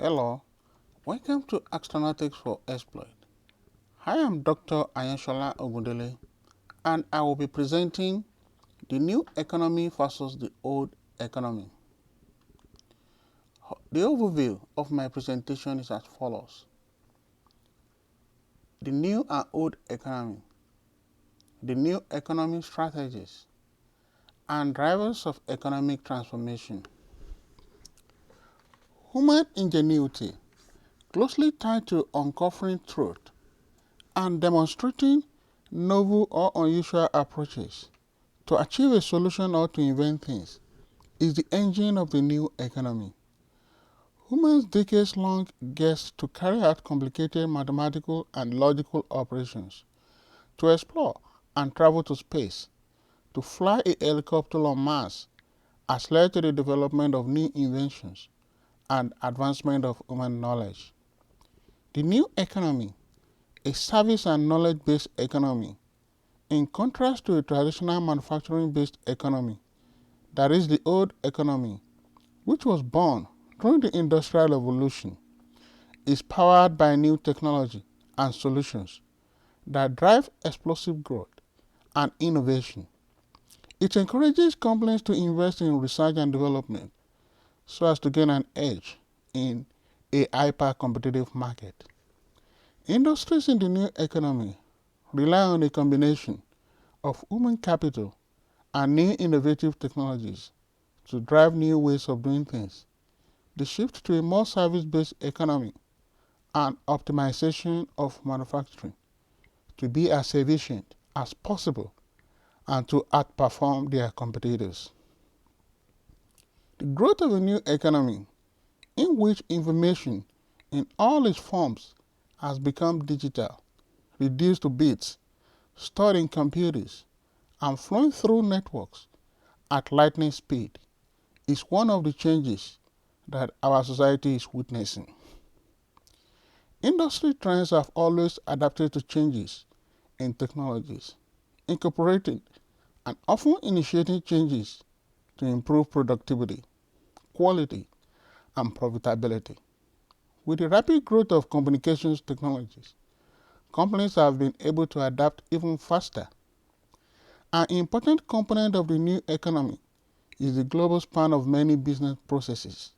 Hello, welcome to Astronautics for Exploit. I am Dr. Ayenshola Ogundele, and I will be presenting the new economy versus the old economy. The overview of my presentation is as follows. The new and old economy, the new economic strategies, and drivers of economic transformation. Human ingenuity, closely tied to uncovering truth and demonstrating novel or unusual approaches to achieve a solution or to invent things, is the engine of the new economy. Humans' decades-long quest to carry out complicated mathematical and logical operations, to explore and travel to space, to fly a helicopter on Mars, has led to the development of new inventions and advancement of human knowledge. The new economy, a service and knowledge-based economy, in contrast to a traditional manufacturing-based economy, that is the old economy, which was born during the Industrial Revolution, is powered by new technology and solutions that drive explosive growth and innovation. It encourages companies to invest in research and development so as to gain an edge in a hyper-competitive market. Industries in the new economy rely on a combination of human capital and new innovative technologies to drive new ways of doing things. The shift to a more service-based economy and optimization of manufacturing to be as efficient as possible and to outperform their competitors. The growth of a new economy in which information in all its forms has become digital, reduced to bits, stored in computers, and flowing through networks at lightning speed is one of the changes that our society is witnessing. Industry trends have always adapted to changes in technologies, incorporating and often initiating changes to improve productivity, quality, and profitability. With the rapid growth of communications technologies, companies have been able to adapt even faster. An important component of the new economy is the global span of many business processes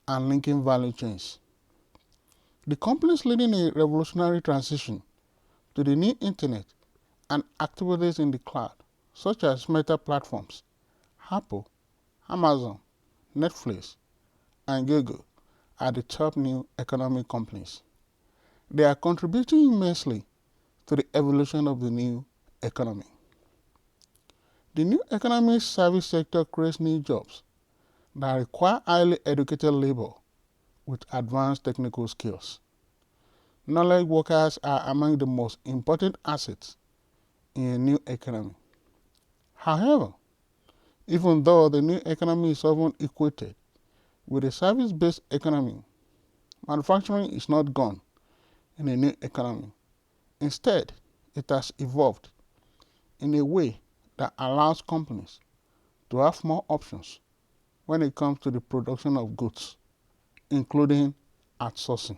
and linking value chains. The companies leading a revolutionary transition to the new internet and activities in the cloud, such as Meta platforms, Apple, Amazon, Netflix, and Google, are the top new economic companies. They are contributing immensely to the evolution of the new economy. The new economic service sector creates new jobs that require highly educated labor with advanced technical skills. Knowledge workers are among the most important assets in a new economy. However, even though the new economy is often equated with a service-based economy, manufacturing is not gone in a new economy. Instead, it has evolved in a way that allows companies to have more options when it comes to the production of goods, including outsourcing.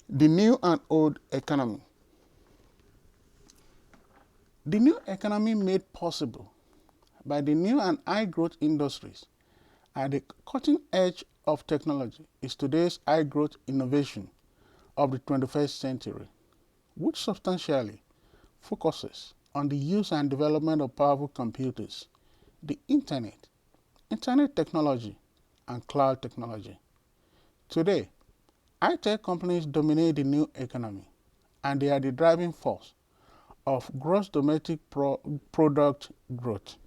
The new and old economy. The new economy made possible by the new and high-growth industries at the cutting edge of technology is today's high-growth innovation of the 21st century, which substantially focuses on the use and development of powerful computers, the internet technology, and cloud technology. Today, high-tech companies dominate the new economy, and they are the driving force of gross domestic product growth.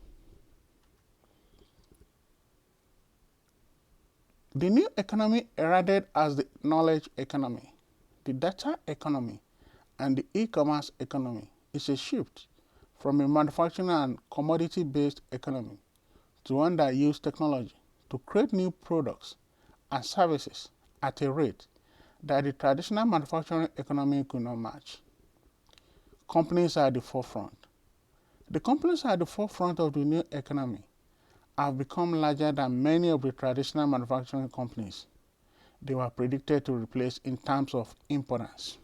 The new economy, heralded as the knowledge economy, the data economy, and the e-commerce economy, is a shift from a manufacturing and commodity-based economy to one that uses technology to create new products and services at a rate that the traditional manufacturing economy could not match. Companies are at the forefront. The companies at the forefront of the new economy have become larger than many of the traditional manufacturing companies they were predicted to replace in terms of importance.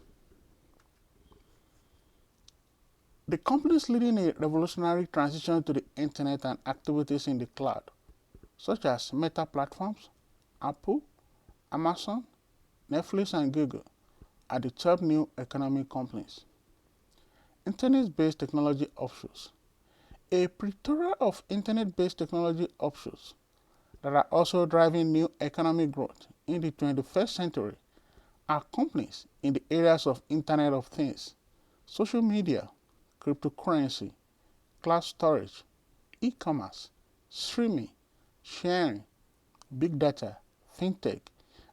The companies leading a revolutionary transition to the internet and activities in the cloud, such as Meta platforms, Apple, Amazon, Netflix, and Google, are the top new economic companies. Internet-based technology offshoots. A plethora of internet-based technology offshoots that are also driving new economic growth in the 21st century are companies in the areas of Internet of Things, social media, cryptocurrency, cloud storage, e-commerce, streaming, sharing, big data, fintech,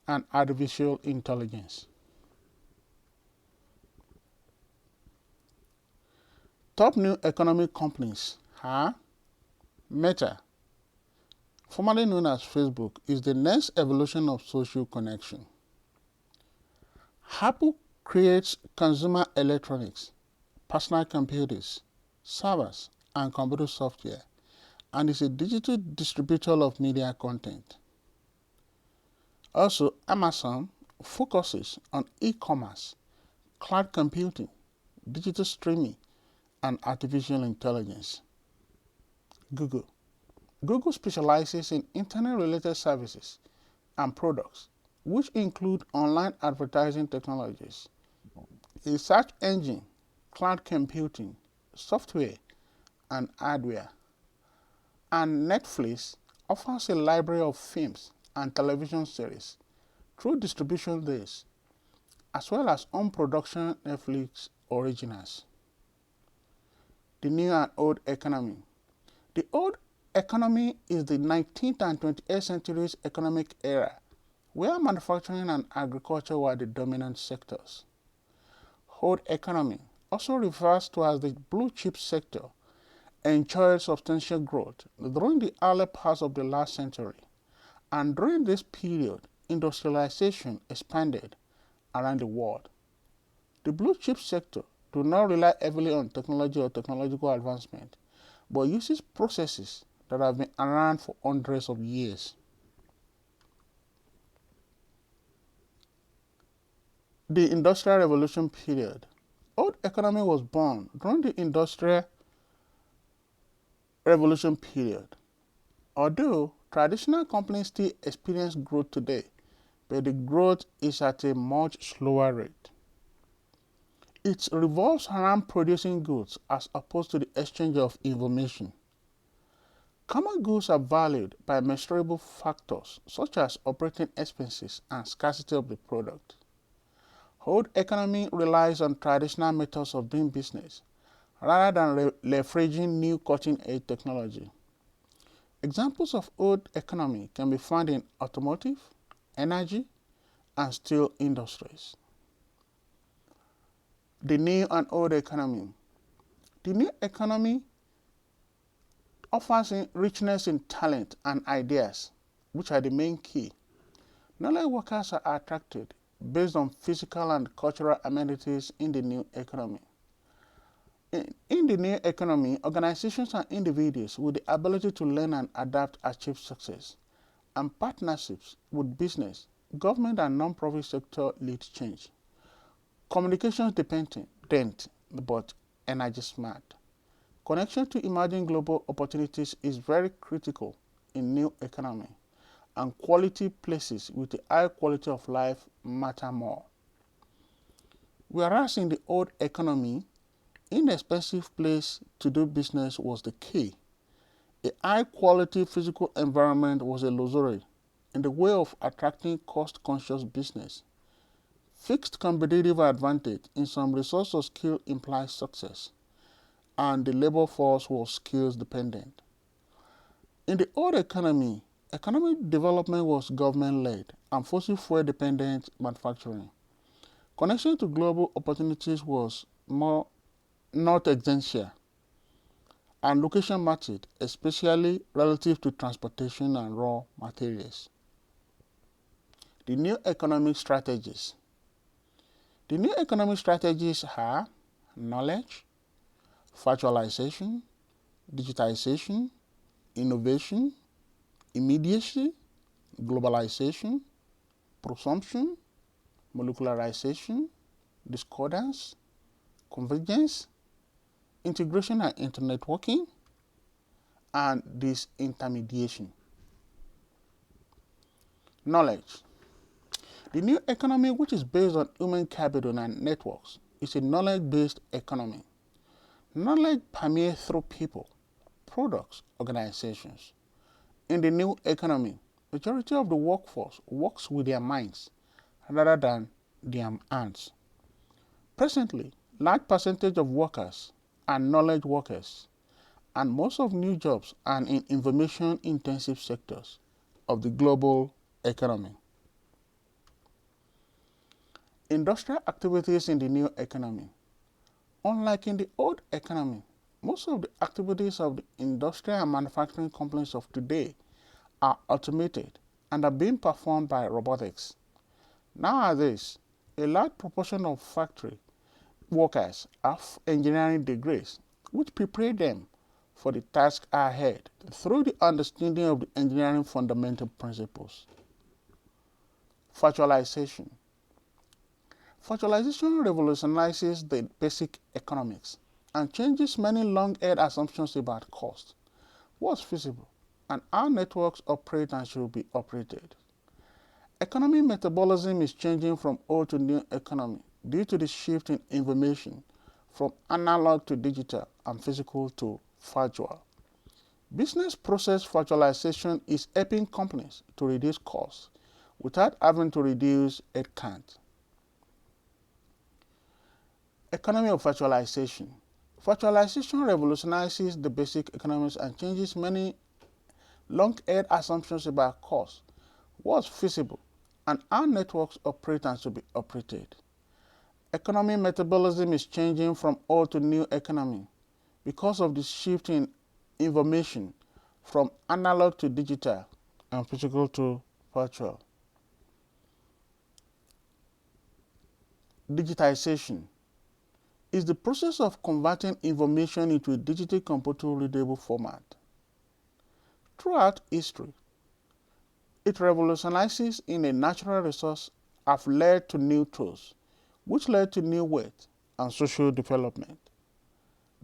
and artificial intelligence. Top new economic companies are Meta, formerly known as Facebook, is the next evolution of social connection. Apple creates consumer electronics, personal computers, servers, and computer software, and is a digital distributor of media content. Also, Amazon focuses on e-commerce, cloud computing, digital streaming, and artificial intelligence. Google. Google specializes in internet-related services and products, which include online advertising technologies, a search engine, cloud computing, software, and hardware. And Netflix offers a library of films and television series through distribution deals, as well as own production Netflix originals. The new and old economy. The old economy is the 19th and 20th centuries economic era, where manufacturing and agriculture were the dominant sectors. Old economy, also referred to as the blue chip sector, enjoyed substantial growth during the early parts of the last century, and during this period, industrialization expanded around the world. The blue chip sector do not rely heavily on technology or technological advancement, but uses processes that have been around for hundreds of years. The Industrial Revolution period. Old economy was born during the Industrial Revolution period. Although traditional companies still experience growth today, but the growth is at a much slower rate. It revolves around producing goods as opposed to the exchange of information. Common goods are valued by measurable factors such as operating expenses and scarcity of the product. Old economy relies on traditional methods of doing business rather than leveraging new cutting-edge technology. Examples of old economy can be found in automotive, energy, and steel industries. The new and old economy. The new economy offers richness in talent and ideas, which are the main key. Knowledge workers are attracted based on physical and cultural amenities in the new economy. In the new economy, organizations and individuals with the ability to learn and adapt achieve success, and partnerships with business, government, and non-profit sector lead change. Communications dependent but energy smart. Connection to emerging global opportunities is very critical in new economy, and quality places with a high quality of life matter more. Whereas in the old economy, inexpensive place to do business was the key. A high quality physical environment was a luxury in the way of attracting cost conscious business. Fixed competitive advantage in some resource or skill implies success, and the labor force was skills dependent. In the old economy, economic development was government led and fossil fuel dependent manufacturing. Connection to global opportunities was more not essential, and location mattered, especially relative to transportation and raw materials. The new economic strategies. The new economic strategies are knowledge, virtualization, digitization, innovation, immediacy, globalization, prosumption, molecularization, discordance, convergence, integration and internetworking, and disintermediation. Knowledge. The new economy, which is based on human capital and networks, is a knowledge-based economy. Knowledge permeates through people, products, organizations. In the new economy, majority of the workforce works with their minds rather than their hands. Presently, large percentage of workers are knowledge workers, and most of new jobs are in information-intensive sectors of the global economy. Industrial activities in the new economy. Unlike in the old economy, most of the activities of the industrial and manufacturing companies of today are automated and are being performed by robotics. Nowadays, a large proportion of factory workers have engineering degrees, which prepare them for the task ahead through the understanding of the engineering fundamental principles. Virtualization. Virtualization revolutionizes the basic economics and changes many long-held assumptions about cost, what's feasible, and how networks operate and should be operated. Economic metabolism is changing from old to new economy due to the shift in information from analog to digital and physical to virtual. Business process virtualization is helping companies to reduce costs without having to reduce headcount. Economy of virtualization. Virtualization revolutionizes the basic economics and changes many long-held assumptions about cost, what's feasible, and how networks operate and should be operated. Economic metabolism is changing from old to new economy because of the shift in information from analog to digital and physical to virtual. Digitization is the process of converting information into a digital computer readable format. Throughout history, it revolutionizes in a natural resource have led to new tools, which led to new wealth and social development.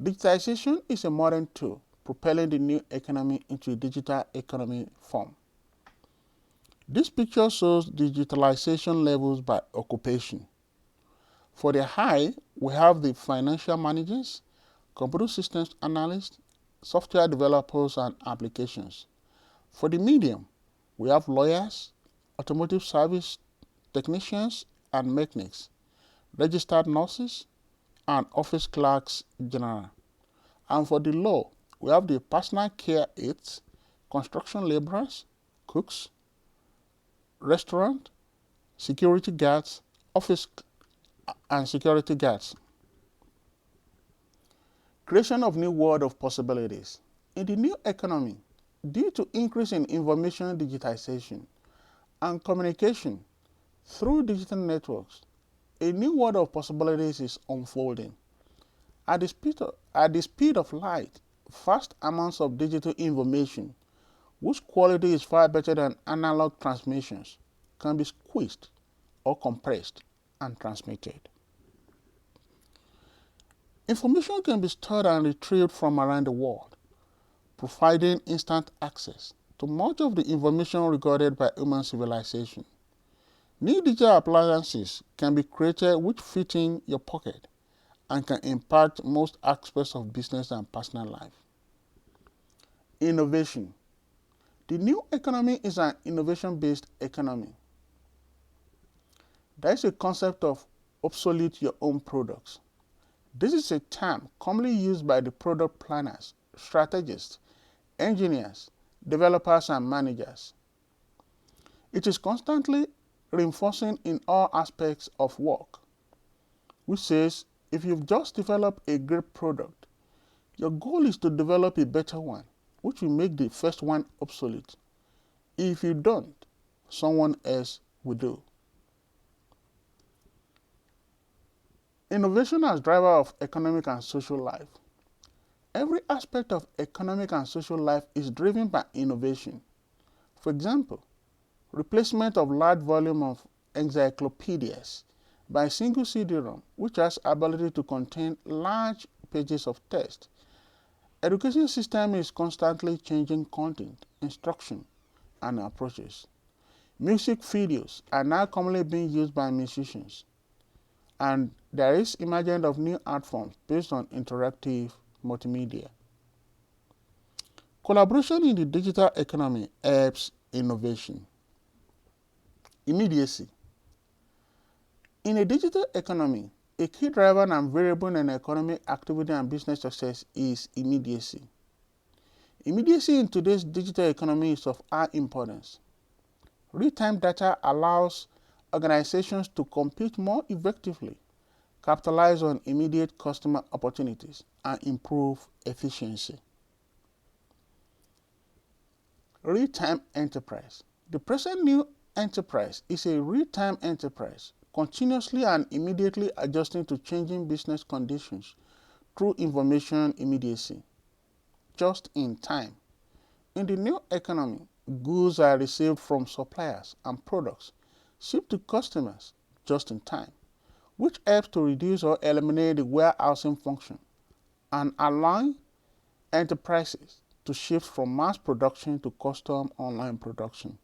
Digitization is a modern tool propelling the new economy into a digital economy form. This picture shows digitalization levels by occupation. For the high, we have the financial managers, computer systems analysts, software developers, and applications. For the medium, we have lawyers, automotive service technicians and mechanics, registered nurses, and office clerks general. And for the low, we have the personal care aides, construction laborers, cooks, restaurant, security guards, office and security guards. Creation of new world of possibilities. In the new economy, due to increase in information digitization and communication through digital networks, a new world of possibilities is unfolding. At the speed of light, vast amounts of digital information, whose quality is far better than analog transmissions, can be squeezed or compressed and transmitted. Information can be stored and retrieved from around the world, providing instant access to much of the information recorded by human civilization. New digital appliances can be created which fit in your pocket and can impact most aspects of business and personal life. Innovation. The new economy is an innovation-based economy. There is a concept of obsolete your own products. This is a term commonly used by the product planners, strategists, engineers, developers, and managers. It is constantly reinforcing in all aspects of work, which says if you've just developed a great product, your goal is to develop a better one, which will make the first one obsolete. If you don't, someone else will do. Innovation as driver of economic and social life. Every aspect of economic and social life is driven by innovation. For example, replacement of large volume of encyclopedias by a single CD-ROM, which has ability to contain large pages of text. Education system is constantly changing content, instruction, and approaches. Music videos are now commonly being used by musicians, and there is emergence of new art forms based on interactive multimedia. Collaboration in the digital economy helps innovation. Immediacy. In a digital economy, a key driver and variable in economic activity and business success is immediacy. Immediacy in today's digital economy is of high importance. Real-time data allows organizations to compete more effectively, capitalize on immediate customer opportunities, and improve efficiency. Real-time enterprise. The present new enterprise is a real-time enterprise, continuously and immediately adjusting to changing business conditions through information immediacy, just in time. In the new economy, goods are received from suppliers and products shipped to customers just in time, which helps to reduce or eliminate the warehousing function and allow enterprises to shift from mass production to custom online production.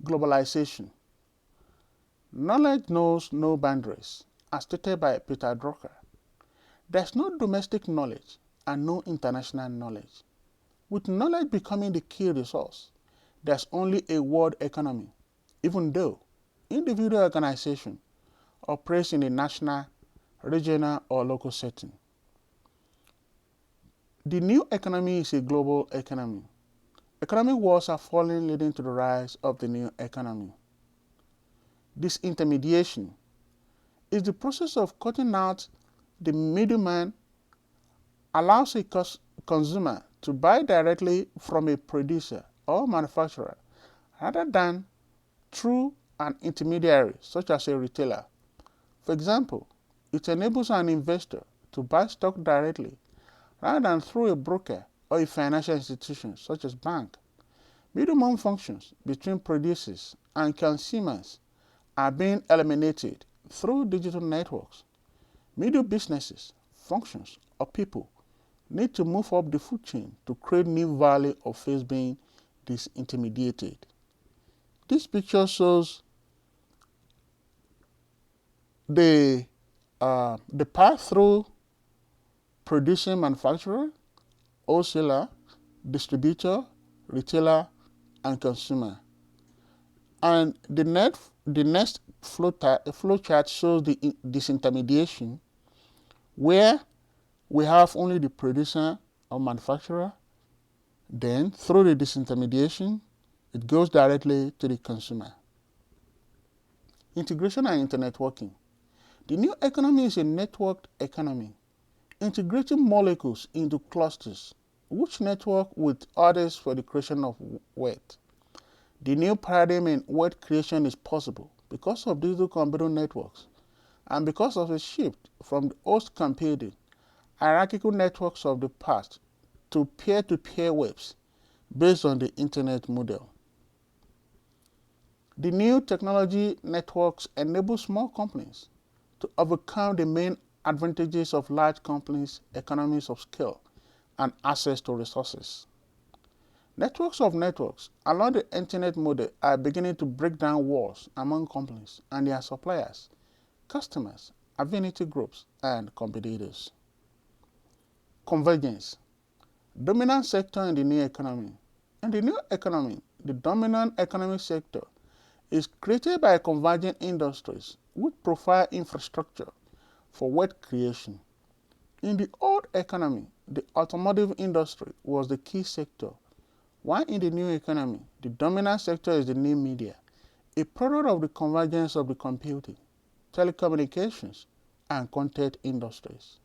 Globalization. Knowledge knows no boundaries, as stated by Peter Drucker. There's no domestic knowledge and no international knowledge. With knowledge becoming the key resource, there's only a world economy, even though individual organizations operate in a national, regional, or local setting. The new economy is a global economy. Economic walls are falling, leading to the rise of the new economy. Disintermediation is the process of cutting out the middleman, allows a consumer to buy directly from a producer or manufacturer rather than through an intermediary such as a retailer. For example, it enables an investor to buy stock directly rather than through a broker or a financial institution such as bank. Middleman functions between producers and consumers are being eliminated through digital networks. Middle businesses, functions, or people need to move up the food chain to create new value of face being disintermediated. This picture shows the path through producing manufacturer, wholesaler, distributor, retailer, and consumer. And the next flow chart shows the disintermediation, where we have only the producer or manufacturer. Then, through the disintermediation, it goes directly to the consumer. Integration and internetworking. The new economy is a networked economy, integrating molecules into clusters, which network with others for the creation of wealth. The new paradigm in wealth creation is possible because of digital computing networks and because of a shift from the host computing, hierarchical networks of the past to peer-to-peer webs based on the internet model. The new technology networks enable small companies to overcome the main advantages of large companies, economies of scale, and access to resources. Networks of networks along the internet model are beginning to break down walls among companies and their suppliers, customers, affinity groups, and competitors. Convergence. Dominant sector in the new economy. In the new economy, the dominant economic sector is created by convergent industries which provide infrastructure for wealth creation. In the old economy, the automotive industry was the key sector, while in the new economy, the dominant sector is the new media, a product of the convergence of the computing, telecommunications, and content industries.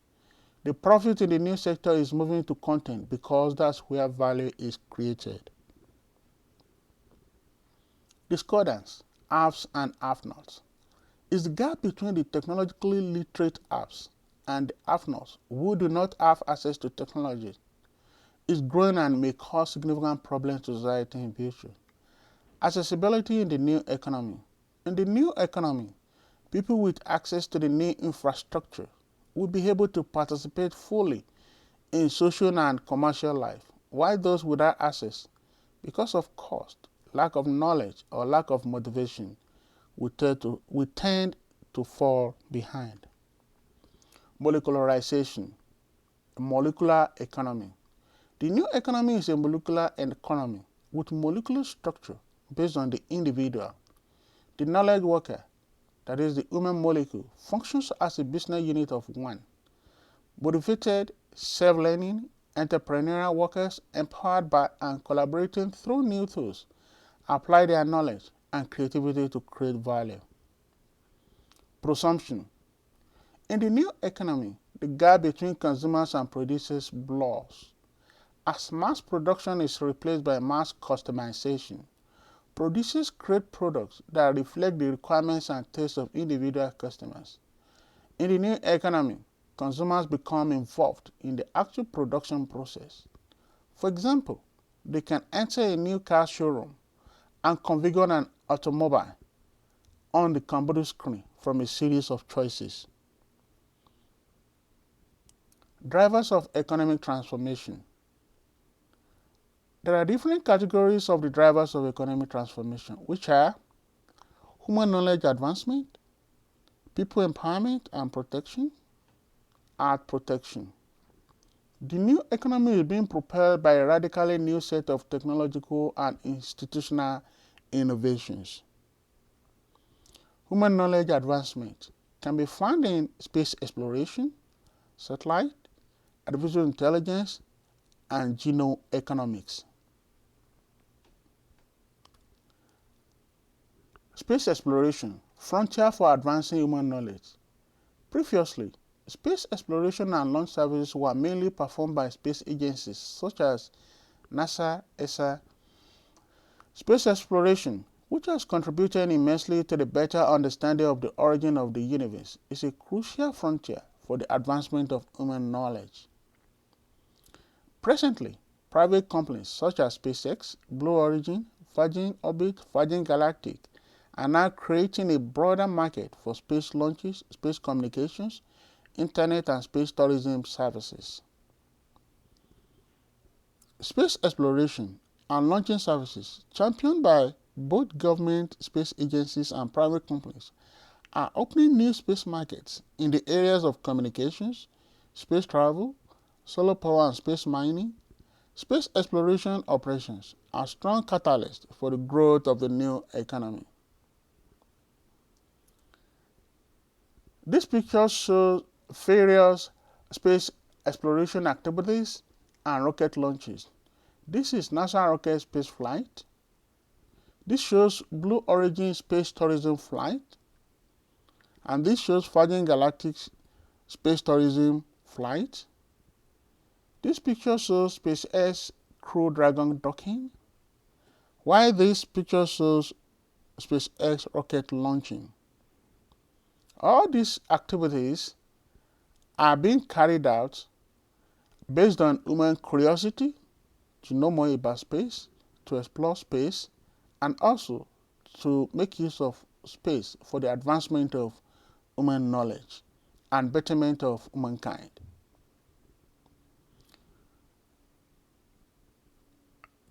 The profit in the new sector is moving to content because that's where value is created. Discordance, haves and have-nots, is the gap between the technologically literate haves and the have-nots who do not have access to technology. is growing and may cause significant problems to society in the future. Accessibility in the new economy. In the new economy, people with access to the new infrastructure will be able to participate fully in social and commercial life, while those without access, because of cost, lack of knowledge, or lack of motivation, will tend to fall behind. Molecularization, molecular economy. The new economy is a molecular economy with molecular structure based on the individual. The knowledge worker, that is the human molecule, functions as a business unit of one. Motivated, self-learning, entrepreneurial workers empowered by and collaborating through new tools apply their knowledge and creativity to create value. Prosumption. In the new economy, the gap between consumers and producers blurs. As mass production is replaced by mass customization, producers create products that reflect the requirements and tastes of individual customers. In the new economy, consumers become involved in the actual production process. For example, they can enter a new car showroom and configure an automobile on the computer screen from a series of choices. Drivers of economic transformation. There are different categories of the drivers of economic transformation, which are human knowledge advancement, people empowerment and protection, art protection. The new economy is being propelled by a radically new set of technological and institutional innovations. Human knowledge advancement can be found in space exploration, satellite, artificial intelligence, and genomics. Space exploration, frontier for advancing human knowledge. Previously, space exploration and launch services were mainly performed by space agencies such as NASA, ESA. Space exploration, which has contributed immensely to the better understanding of the origin of the universe, is a crucial frontier for the advancement of human knowledge. Presently, private companies such as SpaceX, Blue Origin, Virgin Orbit, Virgin Galactic are now creating a broader market for space launches, space communications, internet and space tourism services. Space exploration and launching services, championed by both government space agencies and private companies, are opening new space markets in the areas of communications, space travel, solar power and space mining. Space exploration operations are strong catalysts for the growth of the new economy. This picture shows various space exploration activities and rocket launches. This is NASA rocket space flight. This shows Blue Origin space tourism flight. And this shows Virgin Galactic space tourism flight. This picture shows SpaceX Crew Dragon docking, while this picture shows SpaceX rocket launching. All these activities are being carried out based on human curiosity to know more about space, to explore space, and also to make use of space for the advancement of human knowledge and betterment of mankind.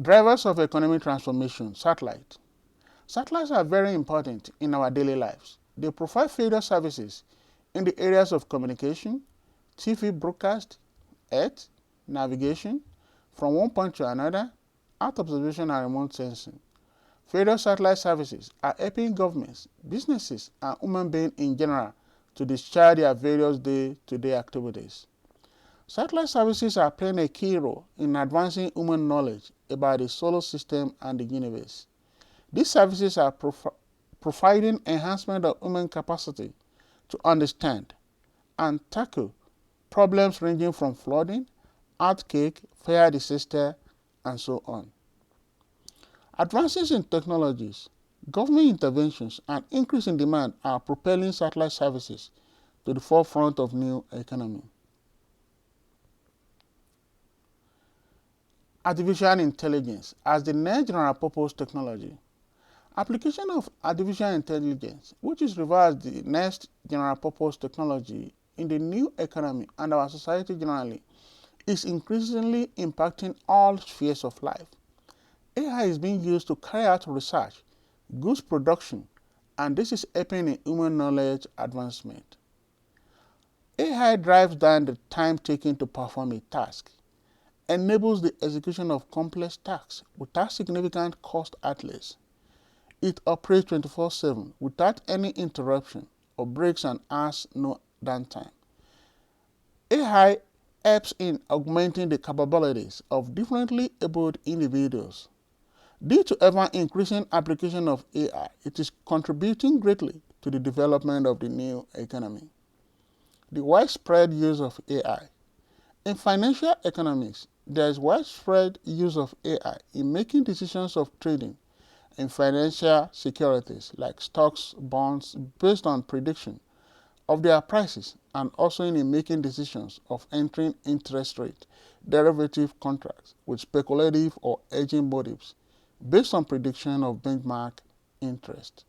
Drivers of economic transformation, satellite. Satellites are very important in our daily lives. They provide various services in the areas of communication, TV broadcast, earth, navigation, from one point to another, Earth observation and remote sensing. Various satellite services are helping governments, businesses, and human beings in general to discharge their various day-to-day activities. Satellite services are playing a key role in advancing human knowledge about the solar system and the universe. These services are providing enhancement of human capacity to understand and tackle problems ranging from flooding, earthquake, fire disaster, and so on. Advances in technologies, government interventions, and increase in demand are propelling satellite services to the forefront of new economy. artificial intelligence as the next general purpose technology. Application of artificial intelligence, which is reversed the next general purpose technology in the new economy and our society generally, is increasingly impacting all spheres of life. AI is being used to carry out research, goods production, and this is helping in human knowledge advancement. AI drives down the time taken to perform a task, enables the execution of complex tasks without significant cost outlays. It operates 24/7 without any interruption or breaks and has no downtime. AI helps in augmenting the capabilities of differently abled individuals. Due to ever increasing application of AI, it is contributing greatly to the development of the new economy. The widespread use of AI. In financial economics, there is widespread use of AI in making decisions of trading in financial securities like stocks, bonds, based on prediction of their prices, and also in making decisions of entering interest rate derivative contracts with speculative or hedging motives based on prediction of benchmark interest.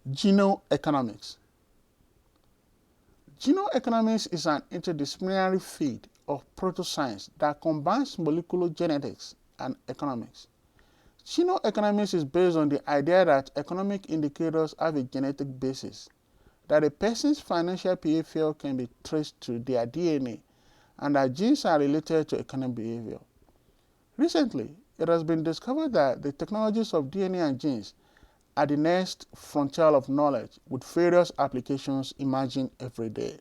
Genoeconomics. Genoeconomics is an interdisciplinary field of proto-science that combines molecular genetics and economics. Genoeconomics is based on the idea that economic indicators have a genetic basis, that a person's financial behavior can be traced to their DNA, and that genes are related to economic behavior. Recently, it has been discovered that the technologies of DNA and genes are the next frontier of knowledge, with various applications emerging every day.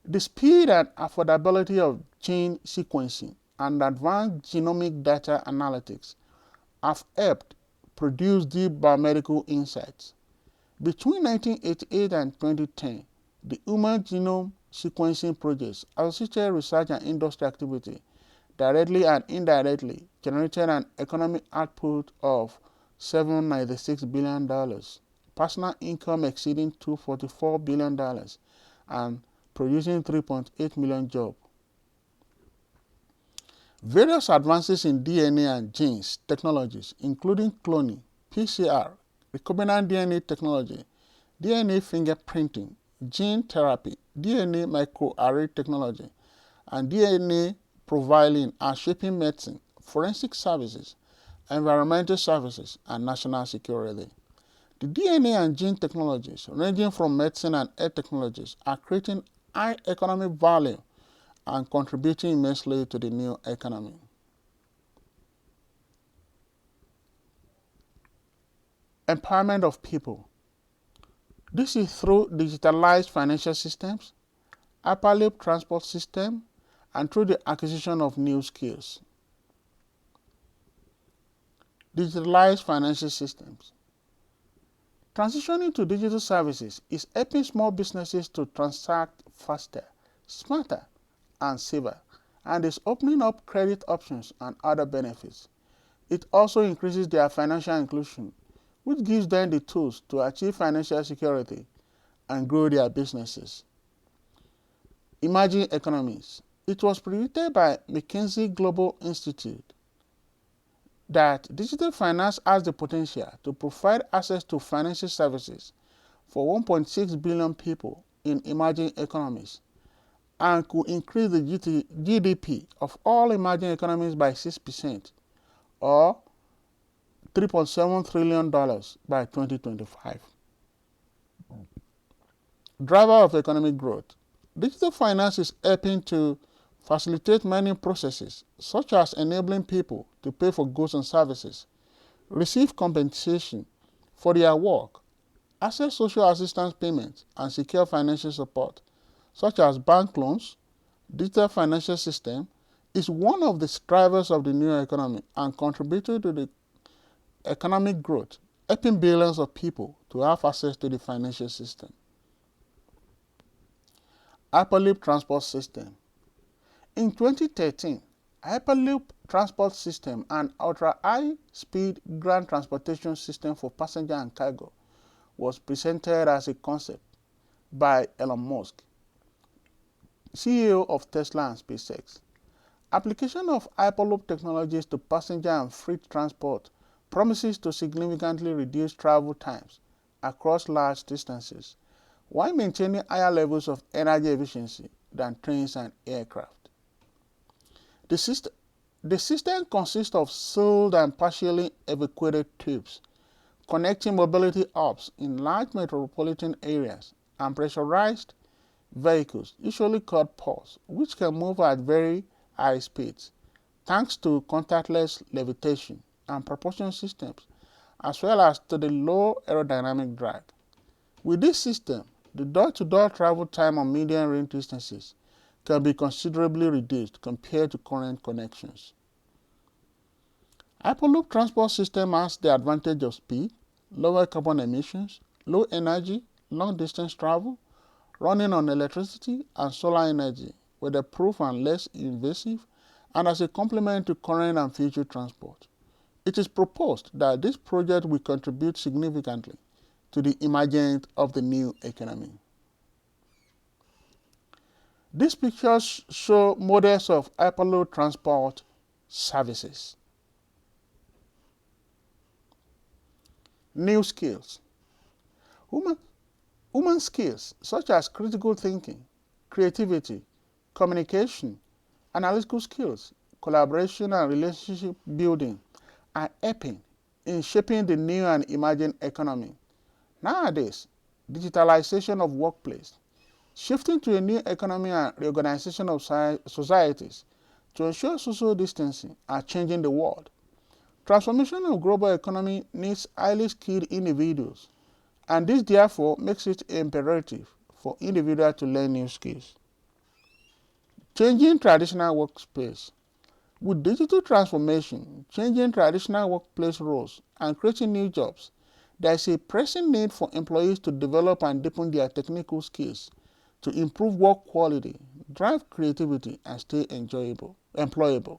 The speed and affordability of gene sequencing and advanced genomic data analytics have helped produce deep biomedical insights. Between 1988 and 2010, the Human Genome Sequencing Projects, associated research and industry activity, directly and indirectly generated an economic output of $796 billion, personal income exceeding $244 billion, and producing 3.8 million jobs. Various advances in DNA and genes technologies, including cloning, PCR, recombinant DNA technology, DNA fingerprinting, gene therapy, DNA microarray technology, and DNA profiling, are shaping medicine, forensic services, environmental services, and national security. The DNA and gene technologies, ranging from medicine and health technologies, are creating high economic value and contributing immensely to the new economy. Empowerment of people. This is through digitalized financial systems, hyperloop transport system, and through the acquisition of new skills. Digitalized financial systems. Transitioning to digital services is helping small businesses to transact faster, smarter, and safer, and is opening up credit options and other benefits. It also increases their financial inclusion, which gives them the tools to achieve financial security and grow their businesses. Emerging economies. It was predicted by McKinsey Global Institute that digital finance has the potential to provide access to financial services for 1.6 billion people in emerging economies and could increase the GDP of all emerging economies by 6%, or $3.7 trillion by 2025. Driver of economic growth. Digital finance is helping to facilitate many processes, such as enabling people to pay for goods and services, receive compensation for their work, access social assistance payments, and secure financial support, such as bank loans. Digital financial system is one of the drivers of the new economy and contributed to the economic growth, helping billions of people to have access to the financial system. Hyperloop transport system. In 2013, Hyperloop transport system, an ultra-high-speed ground transportation system for passenger and cargo, was presented as a concept by Elon Musk, CEO of Tesla and SpaceX. Application of Hyperloop technologies to passenger and freight transport promises to significantly reduce travel times across large distances while maintaining higher levels of energy efficiency than trains and aircraft. The system consists of sealed and partially evacuated tubes connecting mobility hubs in large metropolitan areas and pressurized vehicles, usually called pods, which can move at very high speeds thanks to contactless levitation and propulsion systems, as well as to the low aerodynamic drag. With this system, the door-to-door travel time on medium range distances can be considerably reduced compared to current connections. Hyperloop transport system has the advantage of speed, lower carbon emissions, low energy, long distance travel, running on electricity and solar energy, weatherproof and less invasive, and as a complement to current and future transport. It is proposed that this project will contribute significantly to the emergence of the new economy. These pictures show models of hyperloop transport services. New skills. Human skills such as critical thinking, creativity, communication, analytical skills, collaboration, and relationship building are helping in shaping the new and emerging economy. Nowadays, digitalization of workplace, shifting to a new economy and reorganization of societies to ensure social distancing are changing the world. Transformation of global economy needs highly skilled individuals, and this therefore makes it imperative for individuals to learn new skills. Changing traditional workplace. With digital transformation, changing traditional workplace roles, and creating new jobs, there is a pressing need for employees to develop and deepen their technical skills to improve work quality, drive creativity, and stay employable.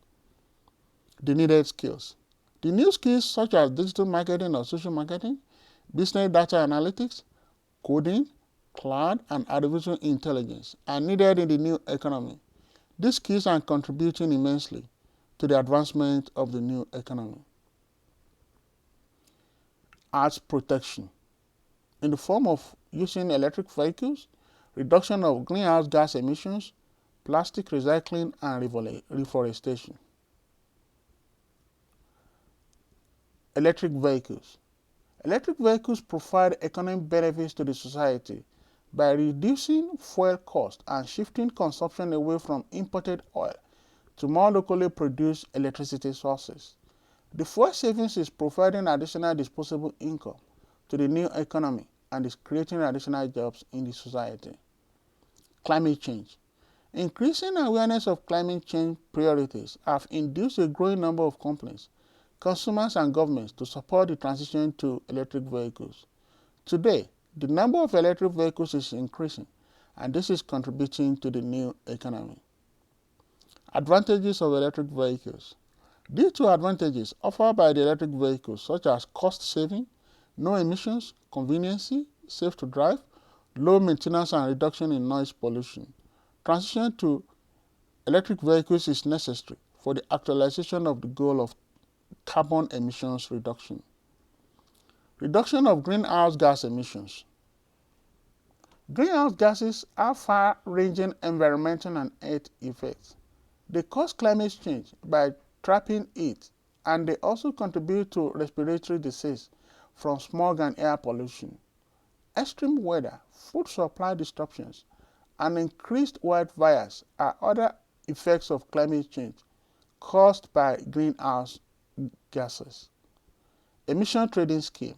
The needed skills. The new skills such as digital marketing or social marketing, business data analytics, coding, cloud, and artificial intelligence are needed in the new economy. These skills are contributing immensely to the advancement of the new economy. Arts protection in the form of using electric vehicles, reduction of greenhouse gas emissions, plastic recycling, and reforestation. Electric vehicles. Electric vehicles provide economic benefits to the society by reducing fuel costs and shifting consumption away from imported oil to more locally produced electricity sources. The fuel savings is providing additional disposable income to the new economy and is creating additional jobs in the society. Climate change. Increasing awareness of climate change priorities have induced a growing number of companies, consumers, and governments to support the transition to electric vehicles. Today, the number of electric vehicles is increasing, and this is contributing to the new economy. Advantages of electric vehicles. Due to advantages offered by the electric vehicles such as cost saving, no emissions, conveniency, safe to drive, low maintenance and reduction in noise pollution, transition to electric vehicles is necessary for the actualization of the goal of carbon emissions reduction. Reduction of greenhouse gas emissions. Greenhouse gases have far-ranging environmental and health effects. They cause climate change by trapping heat, and they also contribute to respiratory disease from smog and air pollution. Extreme weather, food supply disruptions, and increased wildfires are other effects of climate change caused by greenhouse gases. Emission trading scheme.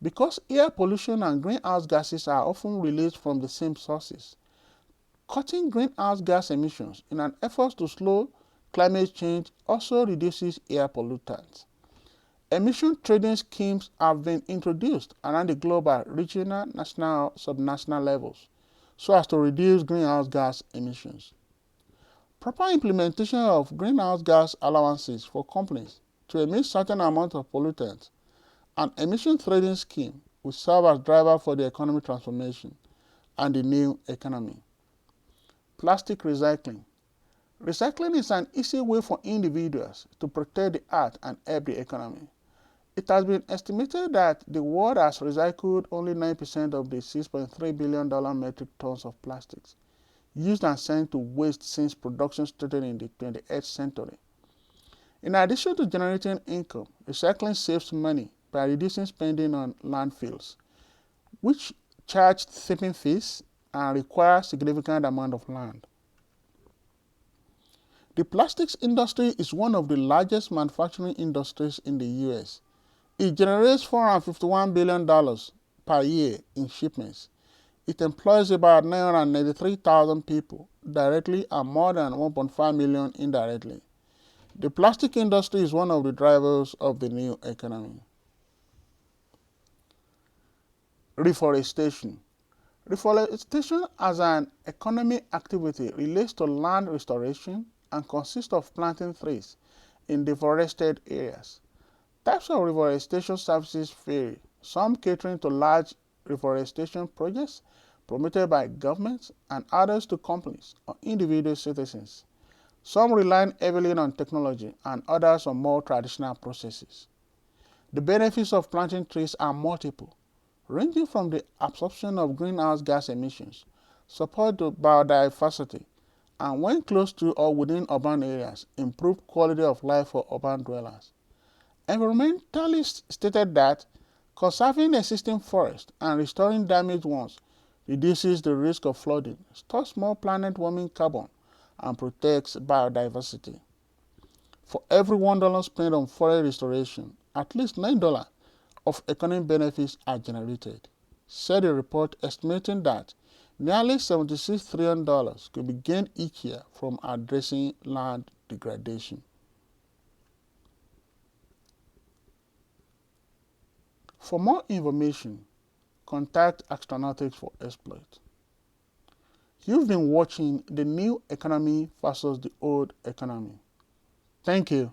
Because air pollution and greenhouse gases are often released from the same sources, cutting greenhouse gas emissions in an effort to slow climate change also reduces air pollutants. Emission trading schemes have been introduced around the globe at regional, national, subnational levels so as to reduce greenhouse gas emissions. Proper implementation of greenhouse gas allowances for companies to emit certain amount of pollutants and emission trading scheme will serve as driver for the economic transformation and the new economy. Plastic recycling. Recycling is an easy way for individuals to protect the earth and help the economy. It has been estimated that the world has recycled only 9% of the $6.3 billion metric tons of plastics used and sent to waste since production started in the 28th century. In addition to generating income, recycling saves money by reducing spending on landfills, which charge tipping fees and require significant amount of land. The plastics industry is one of the largest manufacturing industries in the US. It generates $451 billion per year in shipments. It employs about 993,000 people directly and more than 1.5 million indirectly. The plastic industry is one of the drivers of the new economy. Reforestation. Reforestation as an economic activity relates to land restoration and consists of planting trees in deforested areas. Types of reforestation services vary, some catering to large reforestation projects promoted by governments and others to companies or individual citizens. Some rely heavily on technology and others on more traditional processes. The benefits of planting trees are multiple, ranging from the absorption of greenhouse gas emissions, support to biodiversity, and when close to or within urban areas, improve quality of life for urban dwellers. Environmentalists stated that conserving existing forests and restoring damaged ones reduces the risk of flooding, stores more planet-warming carbon, and protects biodiversity. For every $1 spent on forest restoration, at least $9 of economic benefits are generated, said a report estimating that nearly $76 trillion could be gained each year from addressing land degradation. For more information, contact Astronautics for Exploit. You've been watching the new economy versus the old economy. Thank you.